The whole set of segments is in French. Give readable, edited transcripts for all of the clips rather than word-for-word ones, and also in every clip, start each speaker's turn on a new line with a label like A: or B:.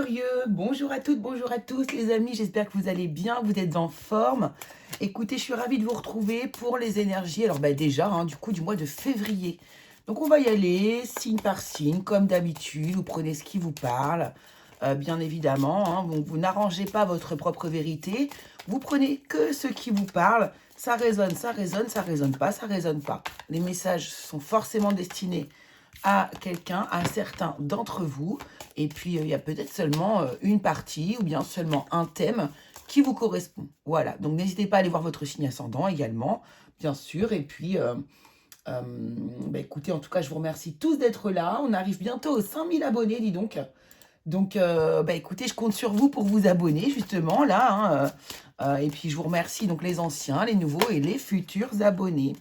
A: glorieux, bonjour à toutes, bonjour à tous les amis, j'espère que vous allez bien, vous êtes en forme. Écoutez, je suis ravie de vous retrouver pour les énergies, alors déjà, du coup, du mois de février. Donc on va y aller, signe par signe, comme d'habitude, vous prenez ce qui vous parle, bien évidemment. Donc vous n'arrangez pas votre propre vérité, vous prenez que ce qui vous parle, ça résonne, ça résonne, ça résonne pas, ça résonne pas. Les messages sont forcément destinés à quelqu'un, à certains d'entre vous. Et puis, il y a peut-être seulement une partie ou bien seulement un thème qui vous correspond. Voilà, donc n'hésitez pas à aller voir votre signe ascendant également, bien sûr. Et puis, écoutez, en tout cas, je vous remercie tous d'être là. On arrive bientôt aux 5000 abonnés, dis donc. Donc, écoutez, je compte sur vous pour vous abonner, justement, là. Et puis, je vous remercie, donc, les anciens, les nouveaux et les futurs abonnés.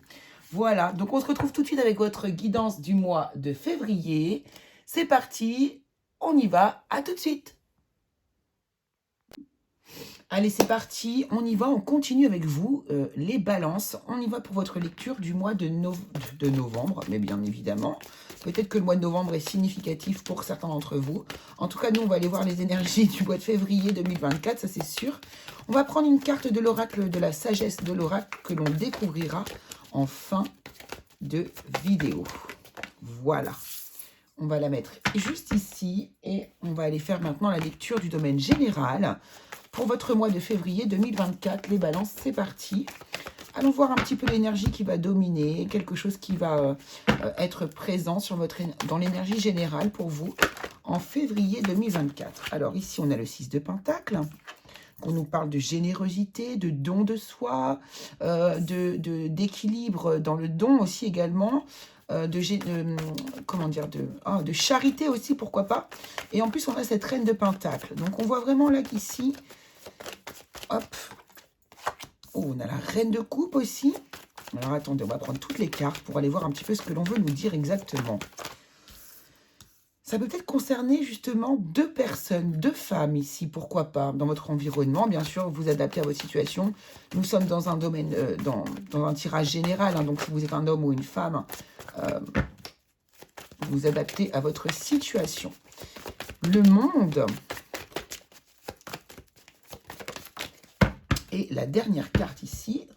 A: Voilà, donc on se retrouve tout de suite avec votre guidance du mois de février. C'est parti, on y va, à tout de suite. Allez, c'est parti, on y va, on continue avec vous, les balances. On y va pour votre lecture du mois de novembre, mais bien évidemment. Peut-être que le mois de novembre est significatif pour certains d'entre vous. En tout cas, nous, on va aller voir les énergies du mois de février 2024, ça c'est sûr. On va prendre une carte de l'oracle de la sagesse de l'oracle que l'on découvrira en fin de vidéo. Voilà. On va la mettre juste ici et on va aller faire maintenant la lecture du domaine général pour votre mois de février 2024. Les balances, c'est parti. Allons voir un petit peu l'énergie qui va dominer, quelque chose qui va être présent sur dans l'énergie générale pour vous en février 2024. Alors ici, on a le 6 de Pentacle. On nous parle de générosité, de don de soi, d'équilibre dans le don aussi également, de charité aussi, pourquoi pas. Et en plus, on a cette reine de Pentacle. Donc, on voit vraiment là qu'ici, hop, oh, on a la reine de coupe aussi. Alors, attendez, on va prendre toutes les cartes pour aller voir un petit peu ce que l'on veut nous dire exactement. Ça peut peut-être concerner justement deux personnes, deux femmes ici, pourquoi pas, dans votre environnement. Bien sûr, vous adaptez à votre situation. Nous sommes dans un domaine, dans un tirage général. Donc, si vous êtes un homme ou une femme, vous adaptez à votre situation. Le monde. Et la dernière carte ici.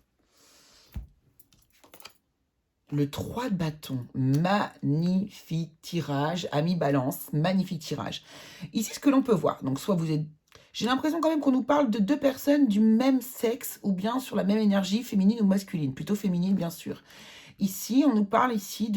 A: Le 3 de bâton, magnifique tirage, ami balance, magnifique tirage. Ici, ce que l'on peut voir, donc soit vous êtes... J'ai l'impression quand même qu'on nous parle de deux personnes du même sexe ou bien sur la même énergie féminine ou masculine, plutôt féminine bien sûr. Ici, on nous parle ici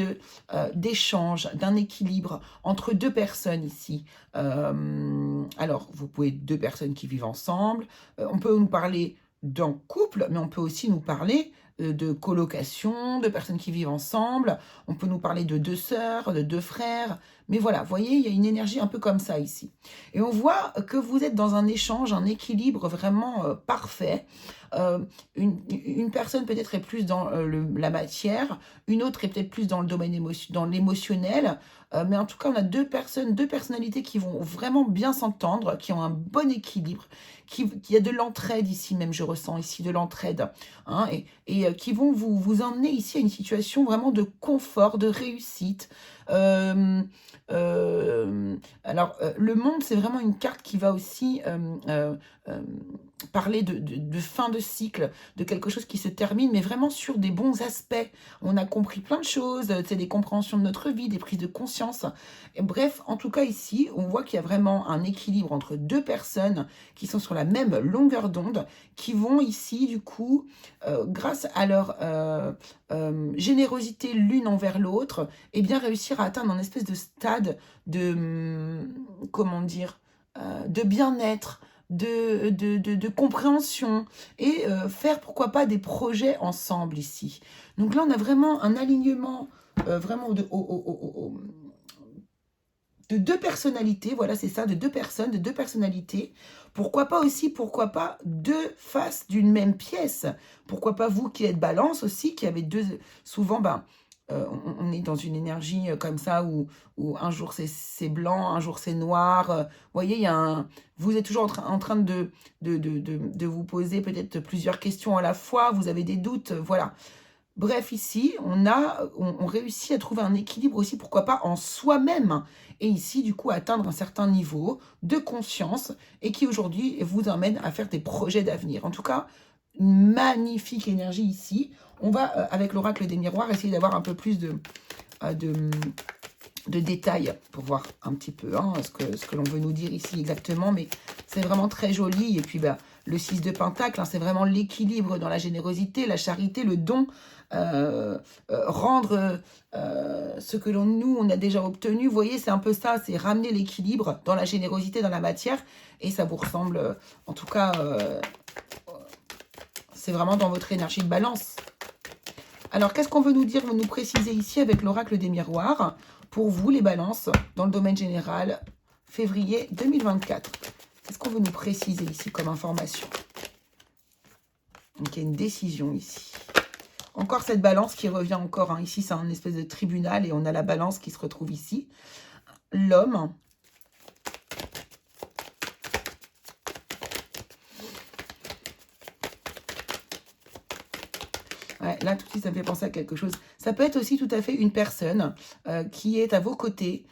A: d'échange, d'un équilibre entre deux personnes ici. Alors, vous pouvez deux personnes qui vivent ensemble, on peut nous parler d'un couple, mais on peut aussi nous parler de colocation, de personnes qui vivent ensemble. On peut nous parler de deux sœurs, de deux frères. Mais voilà, vous voyez, il y a une énergie un peu comme ça ici. Et on voit que vous êtes dans un échange, un équilibre vraiment parfait. Une personne peut-être est plus dans la matière, une autre est peut-être plus dans le domaine dans l'émotionnel. Mais en tout cas, on a deux personnes, deux personnalités qui vont vraiment bien s'entendre, qui ont un bon équilibre, qui a de l'entraide ici même, je ressens ici de l'entraide, et qui vont vous emmener ici à une situation vraiment de confort, de réussite. Alors, le monde, c'est vraiment une carte qui va aussi parler de fin de cycle, de quelque chose qui se termine, mais vraiment sur des bons aspects. On a compris plein de choses, c'est des compréhensions de notre vie, des prises de conscience. Et bref, en tout cas ici, on voit qu'il y a vraiment un équilibre entre deux personnes qui sont sur la même longueur d'onde, qui vont ici, du coup, grâce à leur générosité l'une envers l'autre, et bien réussir à atteindre un espèce de stade de, comment dire, de bien-être, de compréhension et faire pourquoi pas des projets ensemble ici. Donc là on a vraiment un alignement vraiment de deux personnalités, voilà c'est ça, de deux personnes, de deux personnalités. Pourquoi pas aussi, pourquoi pas deux faces d'une même pièce. Pourquoi pas vous qui êtes balance aussi, qui avez deux, souvent on est dans une énergie comme ça où un jour c'est blanc, un jour c'est noir. Vous voyez, vous êtes toujours en train de vous poser peut-être plusieurs questions à la fois, vous avez des doutes, voilà. Bref, ici, on réussit à trouver un équilibre aussi, pourquoi pas, en soi-même. Et ici, du coup, atteindre un certain niveau de conscience et qui, aujourd'hui, vous emmène à faire des projets d'avenir. En tout cas, une magnifique énergie ici. On va, avec l'oracle des miroirs, essayer d'avoir un peu plus euh, de, de détails pour voir un petit peu ce que l'on veut nous dire ici exactement. Mais c'est vraiment très joli. Et puis, le 6 de Pentacle, c'est vraiment l'équilibre dans la générosité, la charité, le don. Rendre ce que nous, on a déjà obtenu. Vous voyez, c'est un peu ça, c'est ramener l'équilibre dans la générosité, dans la matière. Et ça vous ressemble, en tout cas, c'est vraiment dans votre énergie de balance. Alors, qu'est-ce qu'on veut nous dire, nous préciser ici avec l'oracle des miroirs pour vous, les balances, dans le domaine général, février 2024. Qu'est-ce qu'on veut nous préciser ici comme information? Donc, il y a une décision ici. Encore cette balance qui revient encore. Ici, c'est un espèce de tribunal et on a la balance qui se retrouve ici. L'homme. Ouais, là, tout de suite, ça me fait penser à quelque chose. Ça peut être aussi tout à fait une personne qui est à vos côtés,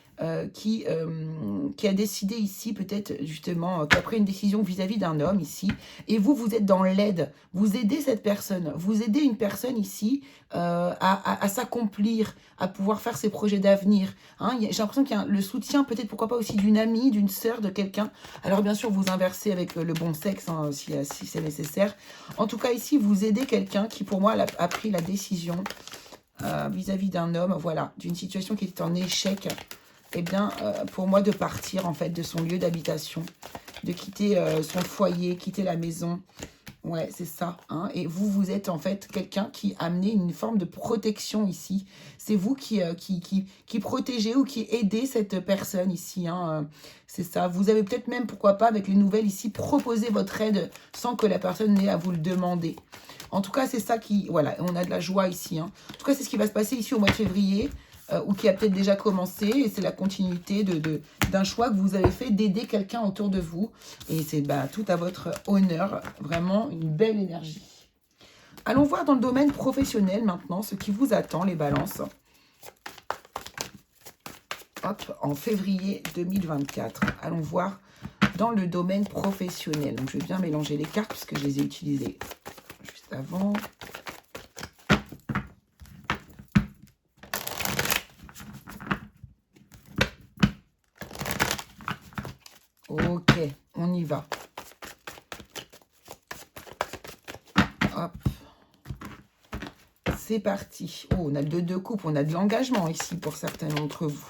A: qui a décidé ici, peut-être justement, qui a pris une décision vis-à-vis d'un homme ici, et vous êtes dans l'aide. Vous aidez cette personne. Vous aidez une personne ici à s'accomplir, à pouvoir faire ses projets d'avenir. J'ai l'impression qu'il y a le soutien, peut-être, pourquoi pas aussi d'une amie, d'une sœur, de quelqu'un. Alors, bien sûr, vous inversez avec le bon sexe, si c'est nécessaire. En tout cas, ici, vous aidez quelqu'un qui, pour moi, a pris la décision vis-à-vis d'un homme, voilà, d'une situation qui était en échec, eh bien, pour moi, de partir, en fait, de son lieu d'habitation, de quitter son foyer, quitter la maison. Ouais, c'est ça. Et vous êtes, en fait, quelqu'un qui a amené une forme de protection ici. C'est vous qui protégez ou qui aidez cette personne ici. C'est ça. Vous avez peut-être même, pourquoi pas, avec les nouvelles ici, proposé votre aide sans que la personne n'ait à vous le demander. En tout cas, c'est ça qui... Voilà, on a de la joie ici. En tout cas, c'est ce qui va se passer ici au mois de février, ou qui a peut-être déjà commencé. Et c'est la continuité d'un choix que vous avez fait d'aider quelqu'un autour de vous. Et c'est tout à votre honneur. Vraiment une belle énergie. Allons voir dans le domaine professionnel maintenant ce qui vous attend, les balances. Hop, en février 2024. Allons voir dans le domaine professionnel. Donc, je vais bien mélanger les cartes puisque je les ai utilisées juste avant. Ok, on y va. Hop. C'est parti. Oh, on a le 2 de coupe, on a de l'engagement ici pour certains d'entre vous.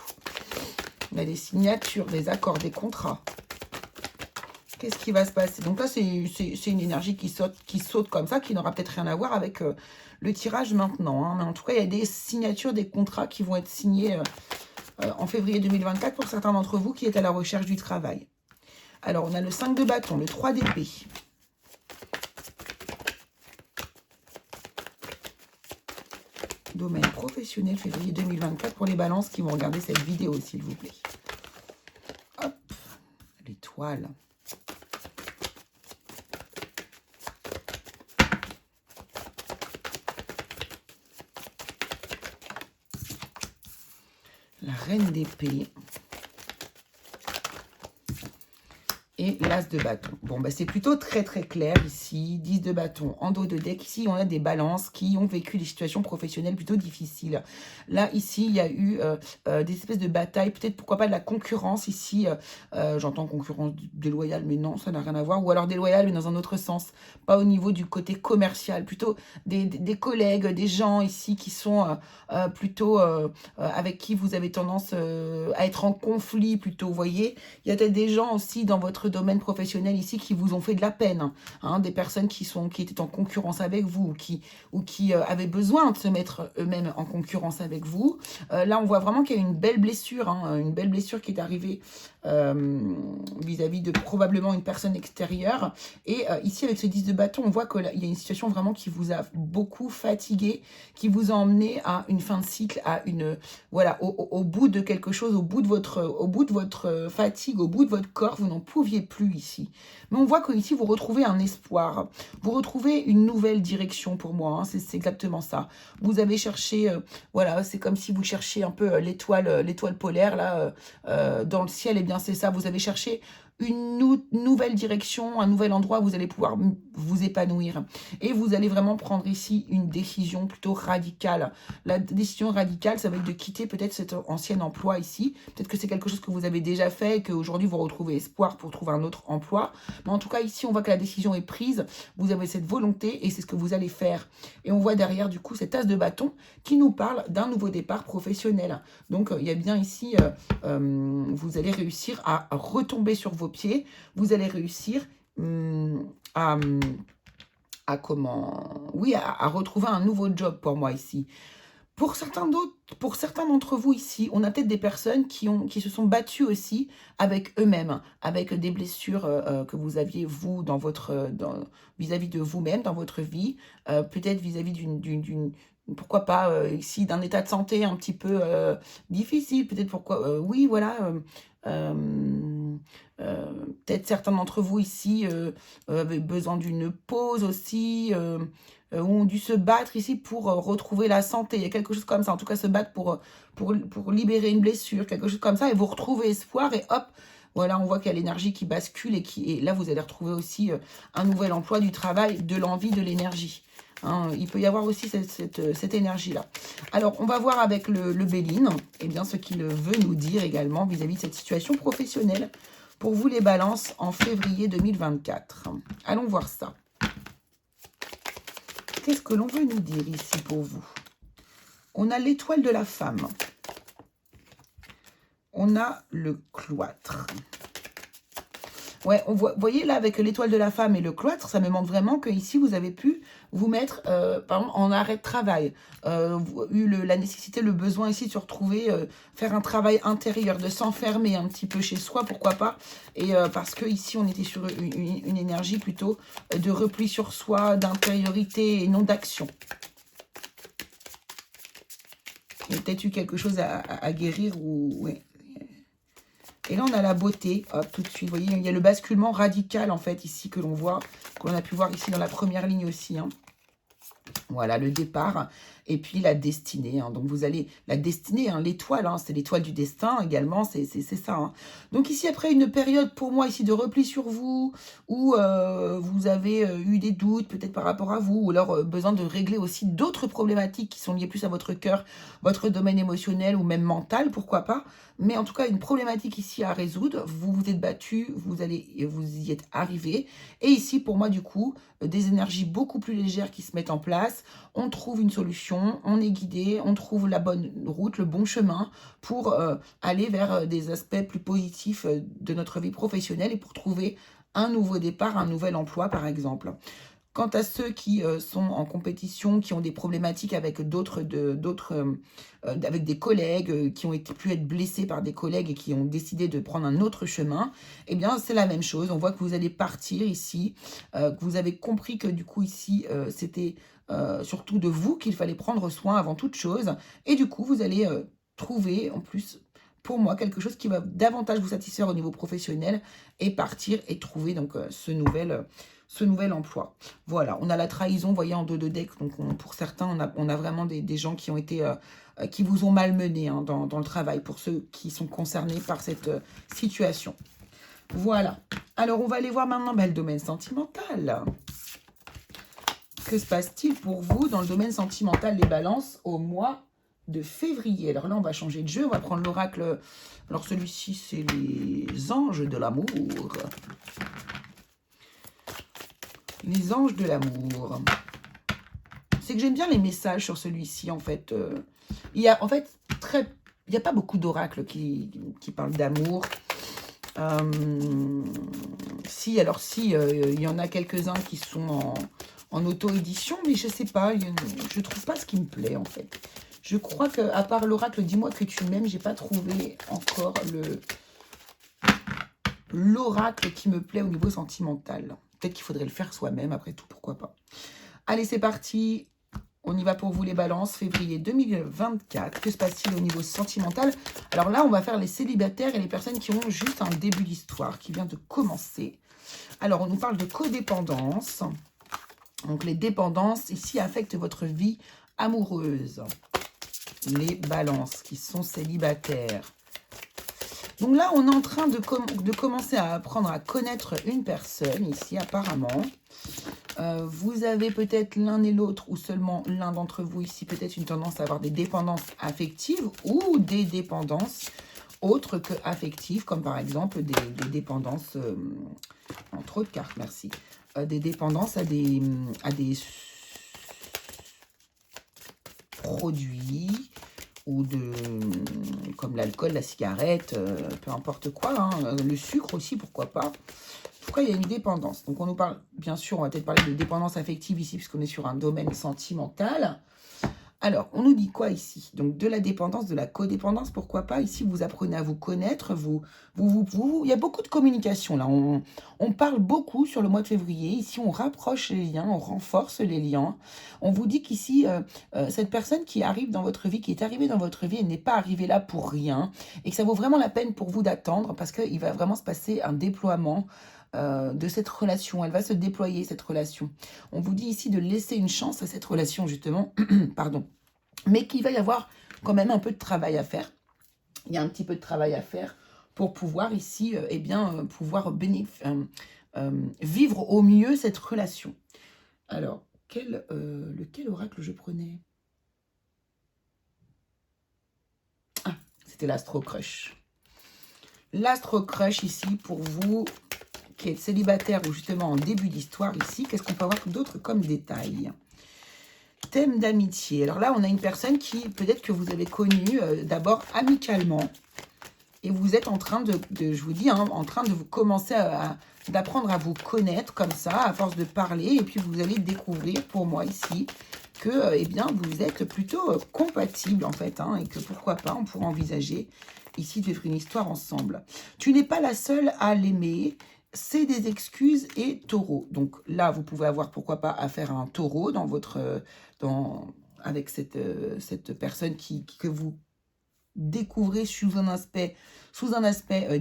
A: On a des signatures, des accords, des contrats. Qu'est-ce qui va se passer? Donc là, c'est une énergie qui saute comme ça, qui n'aura peut-être rien à voir avec le tirage maintenant. Mais en tout cas, il y a des signatures, des contrats qui vont être signés en février 2024 pour certains d'entre vous qui êtes à la recherche du travail. Alors, on a le 5 de bâton, le 3 d'épée. Domaine professionnel, février 2024 pour les balances qui vont regarder cette vidéo, s'il vous plaît. Hop, l'étoile. La reine d'épée. Et l'as de bâton. Bon, c'est plutôt très très clair ici. 10 de bâton en dos de deck. Ici, on a des balances qui ont vécu des situations professionnelles plutôt difficiles. Là, ici, il y a eu des espèces de batailles. Peut-être, pourquoi pas, de la concurrence ici. J'entends concurrence déloyale, mais non, ça n'a rien à voir. Ou alors déloyale, mais dans un autre sens. Pas au niveau du côté commercial. Plutôt des collègues, des gens ici qui sont plutôt avec qui vous avez tendance à être en conflit plutôt. Vous voyez, il y a peut-être des gens aussi dans votre domaine professionnel ici qui vous ont fait de la peine, des personnes qui étaient en concurrence avec vous ou qui avaient besoin de se mettre eux-mêmes en concurrence avec vous. Là, on voit vraiment qu'il y a une belle blessure qui est arrivée vis-à-vis de probablement une personne extérieure. Et ici, avec ce 10 de bâton, on voit qu'il y a une situation vraiment qui vous a beaucoup fatigué, qui vous a emmené à une fin de cycle, à une au bout de quelque chose, au bout de votre fatigue, au bout de votre corps, vous n'en pouviez voyez plus ici. Mais on voit qu'ici, vous retrouvez un espoir. Vous retrouvez une nouvelle direction pour moi. Hein, c'est exactement ça. Vous avez cherché, voilà, c'est comme si vous cherchiez un peu l'étoile polaire, là, dans le ciel. Eh bien, c'est ça. Vous avez cherché une nouvelle direction, un nouvel endroit où vous allez pouvoir vous épanouir. Et vous allez vraiment prendre ici une décision plutôt radicale. La décision radicale, ça va être de quitter peut-être cet ancien emploi ici. Peut-être que c'est quelque chose que vous avez déjà fait et qu'aujourd'hui vous retrouvez espoir pour trouver un autre emploi. Mais en tout cas, ici, on voit que la décision est prise. Vous avez cette volonté et c'est ce que vous allez faire. Et on voit derrière, du coup, cet as de bâton qui nous parle d'un nouveau départ professionnel. Donc, il y a bien ici, vous allez réussir à retomber sur vos pieds. Vous allez réussir à comment... Oui, à retrouver un nouveau job pour moi ici. Pour certains d'entre vous ici, on a peut-être des personnes qui se sont battues aussi avec eux-mêmes, avec des blessures que vous aviez, vous, vis-à-vis de vous-même, dans votre vie, peut-être vis-à-vis pourquoi pas, ici, d'un état de santé un petit peu difficile, peut-être oui, voilà, peut-être certains d'entre vous ici avaient besoin d'une pause aussi, ont dû se battre ici pour retrouver la santé. Il y a quelque chose comme ça. En tout cas, se battre pour libérer une blessure, quelque chose comme ça. Et vous retrouvez espoir et hop, voilà, on voit qu'il y a l'énergie qui bascule et là, vous allez retrouver aussi un nouvel emploi, du travail, de l'envie, de l'énergie. Hein, il peut y avoir aussi cette énergie-là. Alors, on va voir avec le Béline, eh bien, ce qu'il veut nous dire également vis-à-vis de cette situation professionnelle pour vous, les balances, en février 2024. Allons voir ça. Qu'est-ce que l'on veut nous dire ici pour vous? On a l'étoile de la femme. On a le cloître. Ouais, vous voyez là, avec l'étoile de la femme et le cloître, ça me montre vraiment que ici vous avez pu vous mettre, par exemple, en arrêt de travail. Eu la nécessité, le besoin ici de se retrouver, faire un travail intérieur, de s'enfermer un petit peu chez soi, pourquoi pas. Et parce que ici on était sur une énergie plutôt de repli sur soi, d'intériorité et non d'action. Il y a peut-être eu quelque chose à guérir ou... Ouais. Et là, on a la beauté, hop, tout de suite. Vous voyez, il y a le basculement radical, en fait, ici, que l'on voit, qu'on a pu voir ici dans la première ligne aussi. Hein. Voilà, le départ. Et puis, la destinée. Hein. Donc, vous allez... La destinée, hein, l'étoile, hein, c'est l'étoile du destin également, c'est ça. Hein. Donc, ici, après une période, pour moi, ici, de repli sur vous, où vous avez eu des doutes, peut-être par rapport à vous, ou alors besoin de régler aussi d'autres problématiques qui sont liées plus à votre cœur, votre domaine émotionnel ou même mental, pourquoi pas. Mais en tout cas, une problématique ici à résoudre. Vous vous êtes battu, vous y êtes arrivé. Et ici, pour moi, du coup, des énergies beaucoup plus légères qui se mettent en place. On trouve une solution, on est guidé, on trouve la bonne route, le bon chemin pour aller vers des aspects plus positifs de notre vie professionnelle et pour trouver un nouveau départ, un nouvel emploi, par exemple. Quant à ceux qui sont en compétition, qui ont des problématiques avec avec des collègues, qui ont pu être blessés par des collègues et qui ont décidé de prendre un autre chemin, eh bien, c'est la même chose. On voit que vous allez partir ici, que vous avez compris que du coup, ici, c'était surtout de vous qu'il fallait prendre soin avant toute chose. Et du coup, vous allez trouver, en plus, pour moi, quelque chose qui va davantage vous satisfaire au niveau professionnel et partir et trouver donc ce nouvel emploi. Voilà, on a la trahison, vous voyez, en dos de deck. Donc, pour certains, on a vraiment des gens qui ont été, qui vous ont malmené hein, dans le travail, pour ceux qui sont concernés par cette situation. Voilà. Alors, on va aller voir maintenant le domaine sentimental. Que se passe-t-il pour vous dans le domaine sentimental, les balances, au mois de février? Alors là, on va changer de jeu. On va prendre l'oracle. Alors, celui-ci, c'est les anges de l'amour. Les anges de l'amour. C'est que j'aime bien les messages sur celui-ci, en fait. Il y a, en fait, il n'y a pas beaucoup d'oracles qui parlent d'amour. Si, il y en a quelques-uns qui sont en auto-édition, mais je sais pas, je trouve pas ce qui me plaît, en fait. Je crois qu'à part l'oracle « Dis-moi que tu m'aimes », j'ai pas trouvé encore l'oracle qui me plaît au niveau sentimental. Peut-être qu'il faudrait le faire soi-même, après tout, pourquoi pas. Allez, c'est parti. On y va pour vous les balances, février 2024. Que se passe-t-il au niveau sentimental? Alors là, on va faire les célibataires et les personnes qui ont juste un début d'histoire qui vient de commencer. Alors, on nous parle de codépendance. Donc, les dépendances ici affectent votre vie amoureuse. Les balances qui sont célibataires. Donc là, on est en train de commencer à apprendre à connaître une personne ici, apparemment. Vous avez peut-être l'un et l'autre, ou seulement l'un d'entre vous ici, peut-être une tendance à avoir des dépendances affectives ou des dépendances autres que affectives, comme par exemple des dépendances, entre autres cartes, merci, des dépendances à des produits, ou comme l'alcool, la cigarette, peu importe quoi, hein, le sucre aussi, pourquoi pas. Pourquoi il y a une dépendance? Donc on nous parle, bien sûr, on va peut-être parler de dépendance affective ici, puisqu'on est sur un domaine sentimental. Alors, on nous dit quoi ici? Donc de la dépendance, de la codépendance, pourquoi pas? Ici, vous apprenez à vous connaître, il y a beaucoup de communication là. On parle beaucoup sur le mois de février. Ici, on rapproche les liens, on renforce les liens. On vous dit qu'ici, cette personne qui arrive dans votre vie, qui est arrivée dans votre vie, elle n'est pas arrivée là pour rien. Et que ça vaut vraiment la peine pour vous d'attendre parce qu'il va vraiment se passer un déploiement de cette relation. Elle va se déployer, cette relation. On vous dit ici de laisser une chance à cette relation, justement. Pardon. Mais qu'il va y avoir quand même un peu de travail à faire. Il y a un petit peu de travail à faire pour pouvoir ici, pouvoir vivre au mieux cette relation. Alors, lequel oracle je prenais? Ah, c'était l'Astro Crush. L'Astro Crush ici, pour vous qui êtes célibataire ou justement en début d'histoire ici, qu'est-ce qu'on peut avoir d'autre comme détail? Thème d'amitié. Alors là, on a une personne qui, peut-être que vous avez connue d'abord amicalement. Et vous êtes en train je vous dis, hein, en train de vous commencer d'apprendre à vous connaître comme ça, à force de parler. Et puis, vous allez découvrir, pour moi ici, que, eh bien, vous êtes plutôt compatibles, en fait. Hein, et que, pourquoi pas, on pourrait envisager, ici, de vivre une histoire ensemble. Tu n'es pas la seule à l'aimer. C'est des excuses et taureau. Donc là, vous pouvez avoir, pourquoi pas, affaire à un taureau dans votre, avec cette personne que vous découvrez sous un aspect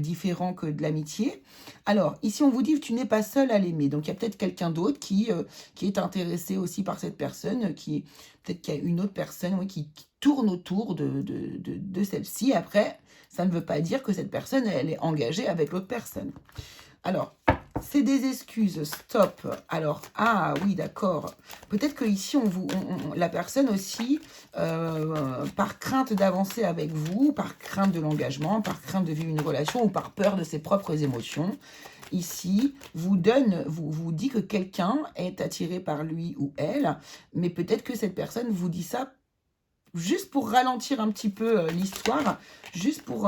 A: différent que de l'amitié. Alors, ici, on vous dit que tu n'es pas seul à l'aimer. Donc, il y a peut-être quelqu'un d'autre qui est intéressé aussi par cette personne, peut-être qu'il y a une autre personne qui tourne autour de celle-ci. Après, ça ne veut pas dire que cette personne, elle est engagée avec l'autre personne. Alors, c'est des excuses, stop. Alors, ah oui, d'accord. Peut-être que ici, la personne aussi, par crainte d'avancer avec vous, par crainte de l'engagement, par crainte de vivre une relation ou par peur de ses propres émotions, ici, vous dit que quelqu'un est attiré par lui ou elle, mais peut-être que cette personne vous dit ça juste pour ralentir un petit peu l'histoire, juste pour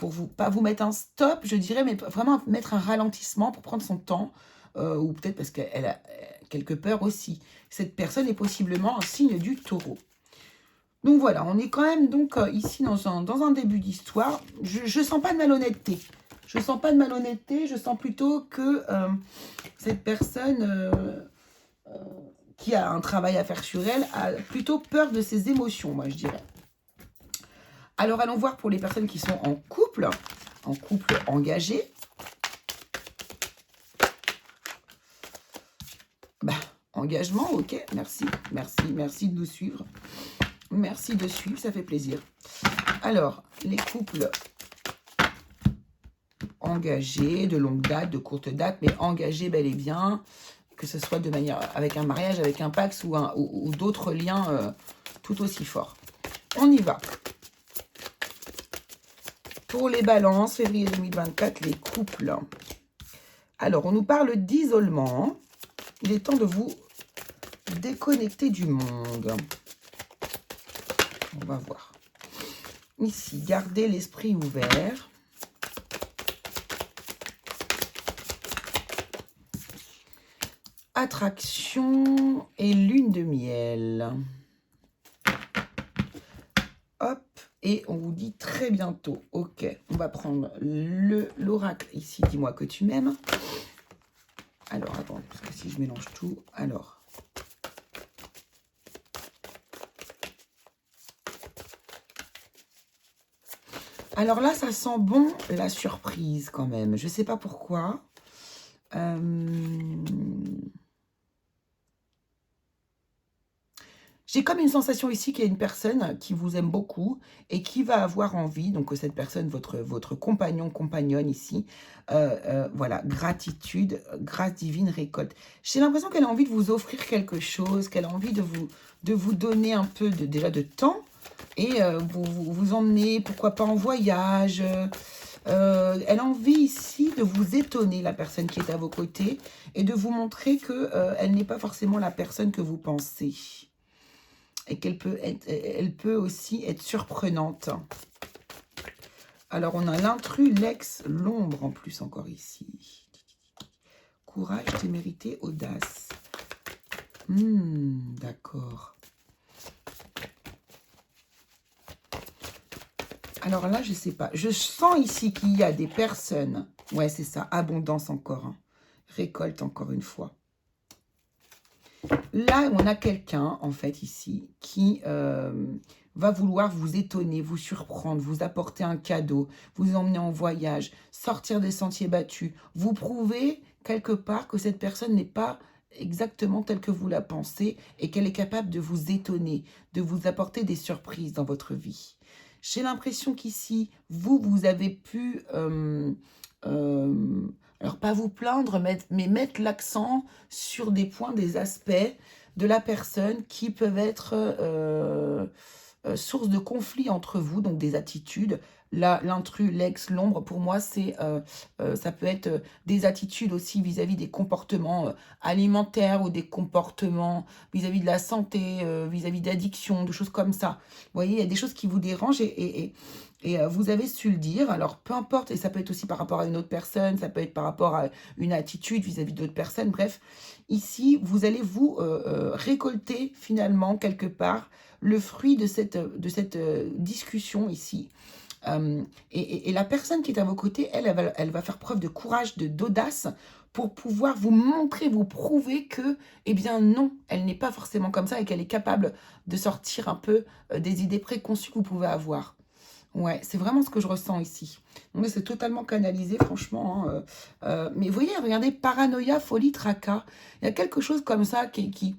A: vous, pas vous mettre un stop, je dirais, mais vraiment mettre un ralentissement pour prendre son temps, ou peut-être parce qu'elle a quelque peur aussi. Cette personne est possiblement un signe du taureau. Donc voilà, on est quand même donc ici dans un début d'histoire. Je sens pas de malhonnêteté. Je sens pas de malhonnêteté, je sens plutôt que cette personne qui a un travail à faire sur elle a plutôt peur de ses émotions, moi je dirais. Alors, allons voir pour les personnes qui sont en couple engagé. Engagement, ok, merci de nous suivre. Merci de suivre, ça fait plaisir. Alors, les couples engagés, de longue date, de courte date, mais engagés bel et bien, que ce soit de manière avec un mariage, avec un Pax ou d'autres liens tout aussi forts. On y va. Pour les balances, février 2024, les couples. Alors, on nous parle d'isolement. Il est temps de vous déconnecter du monde. On va voir. Ici, gardez l'esprit ouvert. Attraction et lune de miel. Hop, et on vous dit très bientôt. Ok, on va prendre l'oracle ici. Dis-moi que tu m'aimes. Alors, attends, parce que si je mélange tout, alors. Alors là, ça sent bon la surprise quand même. Je ne sais pas pourquoi. J'ai comme une sensation ici qu'il y a une personne qui vous aime beaucoup et qui va avoir envie, donc que cette personne, votre compagnon, compagnonne ici, voilà, gratitude, grâce divine, récolte. J'ai l'impression qu'elle a envie de vous offrir quelque chose, qu'elle a envie de vous donner un peu déjà de temps et vous emmener, pourquoi pas en voyage. Elle a envie ici de vous étonner, la personne qui est à vos côtés, et de vous montrer que elle n'est pas forcément la personne que vous pensez. Et elle peut aussi être surprenante. Alors, on a l'intrus, l'ex, l'ombre en plus encore ici. Courage, témérité, audace. D'accord. Alors là, je ne sais pas. Je sens ici qu'il y a des personnes. Ouais, c'est ça. Abondance encore. Hein. Récolte encore une fois. Là, on a quelqu'un, en fait, ici, qui va vouloir vous étonner, vous surprendre, vous apporter un cadeau, vous emmener en voyage, sortir des sentiers battus, vous prouver quelque part que cette personne n'est pas exactement telle que vous la pensez et qu'elle est capable de vous étonner, de vous apporter des surprises dans votre vie. J'ai l'impression qu'ici, vous avez pu... alors, pas vous plaindre, mais mettre l'accent sur des points, des aspects de la personne qui peuvent être source de conflit entre vous, donc des attitudes. Là, l'intrus, l'ex, l'ombre, pour moi, ça peut être des attitudes aussi vis-à-vis des comportements alimentaires ou des comportements vis-à-vis de la santé, vis-à-vis d'addiction, de choses comme ça. Vous voyez, il y a des choses qui vous dérangent et vous avez su le dire. Alors, peu importe, et ça peut être aussi par rapport à une autre personne, ça peut être par rapport à une attitude vis-à-vis d'autres personnes. Bref, ici, vous allez vous récolter finalement quelque part le fruit de cette discussion ici. Et la personne qui est à vos côtés, elle va faire preuve de courage, d'audace pour pouvoir vous montrer, vous prouver que, eh bien non, elle n'est pas forcément comme ça et qu'elle est capable de sortir un peu des idées préconçues que vous pouvez avoir. Ouais, c'est vraiment ce que je ressens ici. Donc c'est totalement canalisé, franchement. Hein, mais vous voyez, regardez, paranoïa, folie, tracas. Il y a quelque chose comme ça qui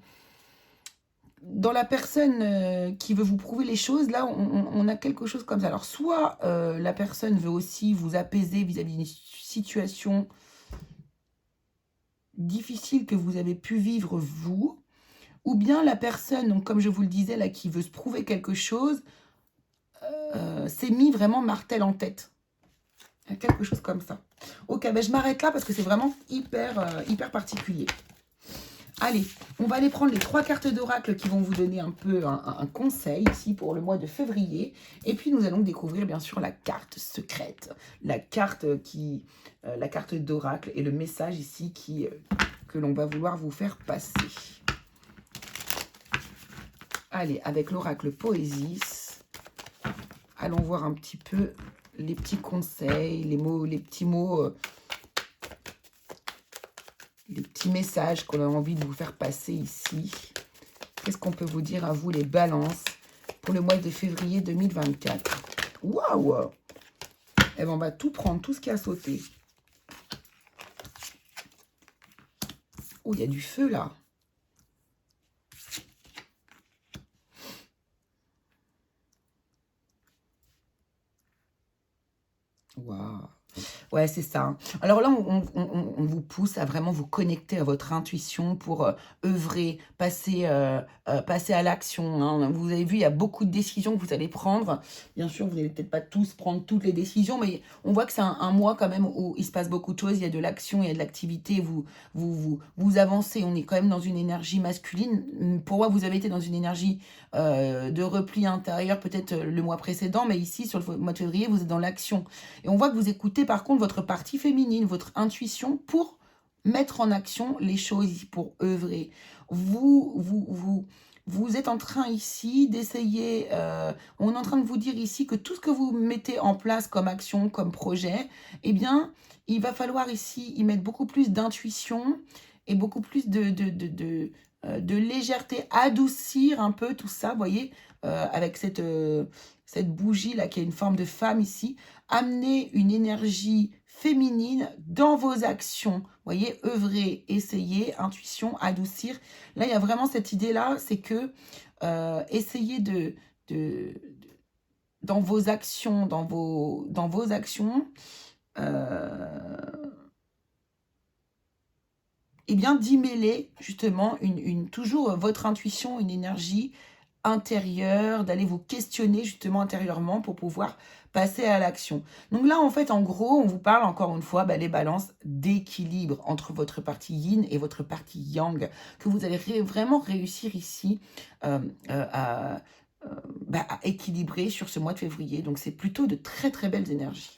A: dans la personne qui veut vous prouver les choses, là, on a quelque chose comme ça. Alors, soit la personne veut aussi vous apaiser vis-à-vis d'une situation difficile que vous avez pu vivre vous, ou bien la personne, donc comme je vous le disais, là, qui veut se prouver quelque chose, s'est mis vraiment martel en tête. Il y a quelque chose comme ça. Ok, ben je m'arrête là parce que c'est vraiment hyper particulier. Allez, on va aller prendre les 3 cartes d'oracle qui vont vous donner un peu un conseil ici pour le mois de février. Et puis nous allons découvrir bien sûr la carte secrète, la carte d'oracle et le message ici que l'on va vouloir vous faire passer. Allez, avec l'oracle Poésis, allons voir un petit peu les petits conseils, les petits mots... les petits messages qu'on a envie de vous faire passer ici. Qu'est-ce qu'on peut vous dire à vous, les balances, pour le mois de février 2024? Waouh! Eh bien, on va tout prendre, tout ce qui a sauté. Oh, il y a du feu, là. Waouh! Ouais, c'est ça. Hein. Alors là, on vous pousse à vraiment vous connecter à votre intuition pour œuvrer, passer à l'action. Hein. Vous avez vu, il y a beaucoup de décisions que vous allez prendre. Bien sûr, vous n'allez peut-être pas tous prendre toutes les décisions, mais on voit que c'est un mois quand même où il se passe beaucoup de choses. Il y a de l'action, il y a de l'activité. Vous avancez. On est quand même dans une énergie masculine. Pour moi, vous avez été dans une énergie de repli intérieur peut-être le mois précédent, mais ici, sur le mois de février, vous êtes dans l'action. Et on voit que vous écoutez par contre votre partie féminine, votre intuition pour mettre en action les choses, pour œuvrer. Vous êtes en train ici d'essayer, on est en train de vous dire ici que tout ce que vous mettez en place comme action, comme projet, eh bien, il va falloir ici y mettre beaucoup plus d'intuition et beaucoup plus de légèreté, adoucir un peu tout ça, vous voyez, avec cette bougie-là qui a une forme de femme ici. Amener une énergie féminine dans vos actions, vous voyez, œuvrer, essayer, intuition, adoucir. Là, il y a vraiment cette idée-là, c'est que essayez de, dans vos actions, dans vos actions, et bien d'y mêler justement toujours votre intuition, une énergie intérieure, d'aller vous questionner justement intérieurement pour pouvoir passer à l'action. Donc là, en fait, en gros, on vous parle encore une fois, les balances d'équilibre entre votre partie yin et votre partie yang, que vous allez vraiment réussir ici à équilibrer sur ce mois de février. Donc c'est plutôt de très très belles énergies.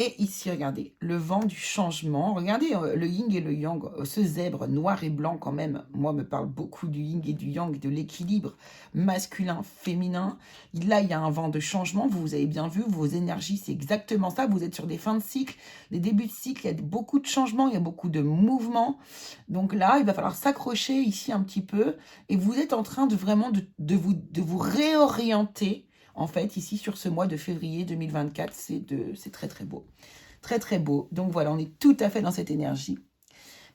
A: Et ici, regardez, le vent du changement. Regardez le yin et le yang, ce zèbre noir et blanc quand même. Moi, me parle beaucoup du yin et du yang, de l'équilibre masculin, féminin. Là, il y a un vent de changement. Vous avez bien vu, vos énergies, c'est exactement ça. Vous êtes sur des fins de cycle, des débuts de cycle. Il y a beaucoup de changements, il y a beaucoup de mouvements. Donc là, il va falloir s'accrocher ici un petit peu. Et vous êtes en train de vraiment de vous réorienter. En fait, ici, sur ce mois de février 2024, c'est très, très beau. Très, très beau. Donc voilà, on est tout à fait dans cette énergie.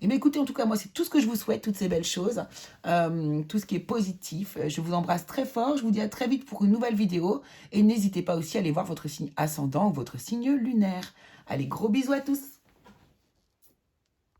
A: Et bien écoutez, en tout cas, moi, c'est tout ce que je vous souhaite, toutes ces belles choses, tout ce qui est positif. Je vous embrasse très fort. Je vous dis à très vite pour une nouvelle vidéo. Et n'hésitez pas aussi à aller voir votre signe ascendant ou votre signe lunaire. Allez, gros bisous à tous.